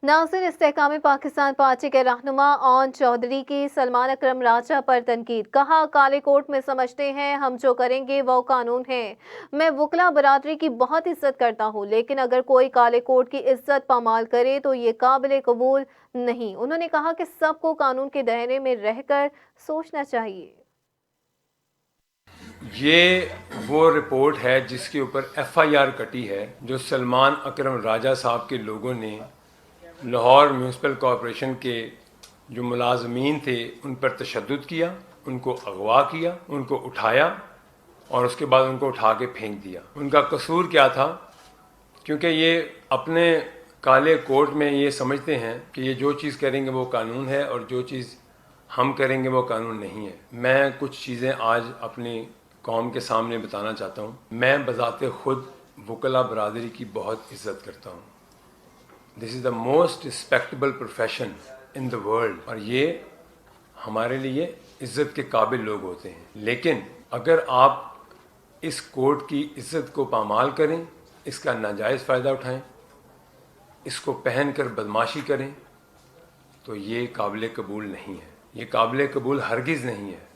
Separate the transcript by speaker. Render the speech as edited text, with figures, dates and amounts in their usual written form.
Speaker 1: नाज़रीन, इस्तेहकाम पाकिस्तान पार्टी के रहनुमा ओन चौधरी की सलमान अकरम राजा पर तनकीद। कहा, काले कोर्ट में समझते हैं हम जो करेंगे वो कानून है। मैं वकला बरादरी की बहुत इज्जत करता हूँ, लेकिन अगर कोई काले कोर्ट की इज्जत पामाल करे तो ये काबिल कबूल नहीं। उन्होंने कहा कि सबको कानून के दायरे में रहकर सोचना चाहिए।
Speaker 2: ये वो रिपोर्ट है जिसके ऊपर FIR कटी है, जो सलमान अकरम राजा साहब के लोगों ने लाहौर म्यूनसिपल कॉरपोरेशन के जो मुलाजमीन थे उन पर तशद्दुद किया, उनको अगवा किया, उनको उठाया और उसके बाद उनको उठा के फेंक दिया। उनका कसूर क्या था? क्योंकि ये अपने काले कोर्ट में ये समझते हैं कि ये जो चीज़ करेंगे वो कानून है और जो चीज़ हम करेंगे वो कानून नहीं है। मैं कुछ चीज़ें आज अपनी कौम के सामने बताना चाहता हूँ। मैं बज़ाते खुद वकला बरादरी की बहुत इज़्ज़त करता हूँ। This is the most respectable profession in the world, और ये हमारे लिए इज़्ज़त के काबिल लोग होते हैं। लेकिन अगर आप इस कोर्ट की इज़्ज़त को पामाल करें, इसका नाजायज़ फ़ायदा उठाएं, इसको पहन कर बदमाशी करें, तो ये काबिल कबूल नहीं है। ये काबिल कबूल हरगिज़ नहीं है।